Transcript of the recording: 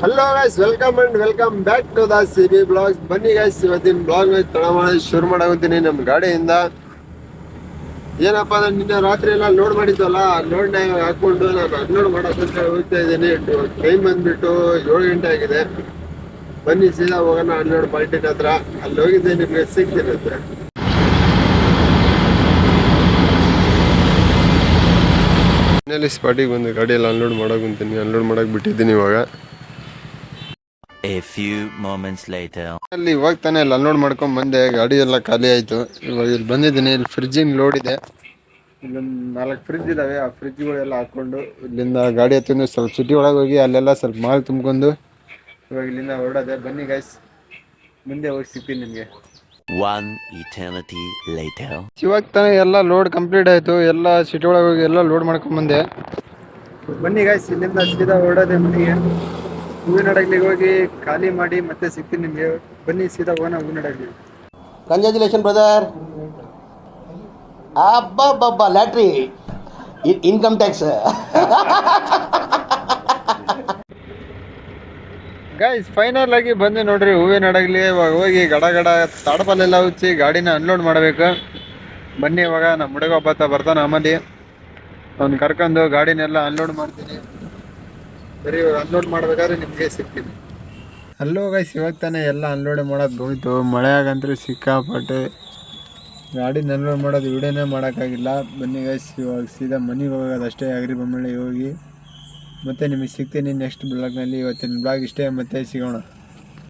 Hello guys, welcome back to the CB vlogs. ಬನ್ನಿ guys, ಇವತ್ತಿನ vlog ಶುರು ಮಾಡಾಕತ್ತೀನಿ ನಮ್ಮ ಗಾಡಿಯಿಂದ. ಏನಪ್ಪಾ ಅಂದ್ರೆ ನಿನ್ನೆ ರಾತ್ರಿ ಎಲ್ಲ ಲೋಡ್ ಮಾಡಿದ್ವಲ್ಲ, ಲೋಡ್ನ ಹಾಕೊಂಡು ನಾನು ಅನ್ಲೋಡ್ ಮಾಡೋಕ್ಕಂತ ಹೋಗ್ತಾ ಇದ್ದೀನಿ. ಟೈಮ್ ಬಂದ್ಬಿಟ್ಟು 7 ಗಂಟೆ ಆಗಿದೆ. ಬನ್ನಿ ಸೀದಾ ಹೋಗೋಣ ಅನ್ಲೋಡ್ ಪಾಯಿಂಟಿನ ಹತ್ರ. ಅಲ್ಲಿ ಹೋಗಿದ್ದೆ ನಿಮ್ಗೆ ಸಿಗ್ತಿರುತ್ತೆ. ಮನೇಲಿ ಸ್ಪಾಟಿಗೆ ಬಂದು ಗಾಡಿಯಲ್ಲಿ ಅನ್ಲೋಡ್ ಮಾಡೋಕಂತೀನಿ. ಅನ್ಲೋಡ್ ಮಾಡಕ್ ಬಿಟ್ಟಿದ್ದೀನಿ ಇವಾಗ. A few moments later. ಅಲ್ಲಿ ಇವಾಗ ತಾನೇ ಅಲ್ಲಿ ಅನ್ಲೋಡ್ ಮಾಡ್ಕೊಂಡ್ ಬಂದೆ. ಗಾಡಿ ಎಲ್ಲ ಖಾಲಿ ಆಯ್ತು. ಇವಾಗ ಇಲ್ಲಿ ಬಂದಿದ್ದೀನಿ. ಇಲ್ಲಿ ಫ್ರಿಜ್ಜಿನ ಲೋಡ್ ಇದೆ. ಇಲ್ಲೊಂದು 4 ಫ್ರಿಜ್ ಇದಾವೆ. ಆ ಫ್ರಿಜ್ಗಳೆಲ್ಲ ಹಾಕೊಂಡು ಇಲ್ಲಿಂದ ಗಾಡಿ ಹತ್ತಿಂದ ಸ್ವಲ್ಪ ಸಿಟಿ ಒಳಗೆ ಹೋಗಿ ಅಲ್ಲೆಲ್ಲ ಸ್ವಲ್ಪ ಮಾಲ್ ತುಂಬ್ಕೊಂಡು ಇವಾಗ ಇಲ್ಲಿಂದ ಹೊರಡೋದೆ. ಬನ್ನಿ ಗೈಸ್, ಮುಂದೆ ಹೋಗಿ ಸಿಗ್ತೀನಿ ನಿಮಗೆ. One eternity later. ಇವಾಗ ತಾನೇ ಎಲ್ಲ ಲೋಡ್ ಕಂಪ್ಲೀಟ್ ಆಯ್ತು. ಎಲ್ಲ ಸಿಟಿ ಒಳಗೆ ಹೋಗಿ ಎಲ್ಲ ಲೋಡ್ ಮಾಡ್ಕೊಂಡ್ ಬಂದೆ. ಬನ್ನಿ ಗೈಸ್, ಇಲ್ಲಿಂದ ಸೀದಾ ಹೊರಡೋದೆ ಮನೆಗೆ. ಹೂವಿನ ಹಡಗಲಿಗೆ ಹೋಗಿ ಖಾಲಿ ಮಾಡಿ ಮತ್ತೆ ಸಿಗ್ತೀನಿ ನಿಮಗೆ. ಬನ್ನಿ ಸೀದಾ ಹೋಗೋಣ ಹೂವಿನ ಹಡಗಲಿ. Congratulation brother. ಅಬ್ಬಬ್ಬಬ್ಬ lottery income tax. Guys, final ಆಗಿ ಬಂದು ನೋಡ್ರಿ ಹೂವಿನ ಹಡಗಲಿ. ಇವಾಗ ಹೋಗಿ ಗಡ ತಾಡಪಲ್ಲೆಲ್ಲ ಹುಚ್ಚಿ ಗಾಡಿನ ಅನ್ಲೋಡ್ ಮಾಡಬೇಕು. ಬನ್ನಿ, ಇವಾಗ ನಮ್ಮ ಹುಡುಗ ಒಬ್ಬತ್ತ ಬರ್ತಾನೆ. ಆಮೇಲೆ ಅವ್ನು ಕರ್ಕೊಂಡು ಗಾಡಿನೆಲ್ಲ ಅನ್ಲೋಡ್ ಮಾಡ್ತೀನಿ. ಬರೀ ಅನ್ಲೋಡ್ ಮಾಡ್ಬೇಕಾದ್ರೆ ನಿಮಗೆ ಸಿಗ್ತೀನಿ. ಅಲ್ಲೋ ಗೈಸ್, ಇವಾಗ ತಾನೇ ಎಲ್ಲ ಅನ್ಲೋಡ್ ಮಾಡೋದು ಹೋಯ್ತು. ಮಳೆ ಆಗಂತೂ ಸಿಕ್ಕಾಪಟ್ಟೆ. ಗಾಡಿನ ಅನ್ಲೋಡ್ ಮಾಡೋದು ವಿಡಿಯೋನೇ ಮಾಡೋಕ್ಕಾಗಿಲ್ಲ. ಬನ್ನಿ ಗೈಸ್, ಇವಾಗ ಸೀದಾ ಮನೆಗೆ ಹೋಗೋದು ಅಷ್ಟೇ. ಅಗ್ರಿ ಬೊಮ್ಮಳ್ಳಿ ಹೋಗಿ ಮತ್ತೆ ನಿಮಗೆ ಸಿಗ್ತೀನಿ ನೆಕ್ಸ್ಟ್ ಬ್ಲಾಗ್ನಲ್ಲಿ. ಇವತ್ತಿನ ಬ್ಲಾಗ್ ಇಷ್ಟೇ, ಮತ್ತೆ ಸಿಗೋಣ.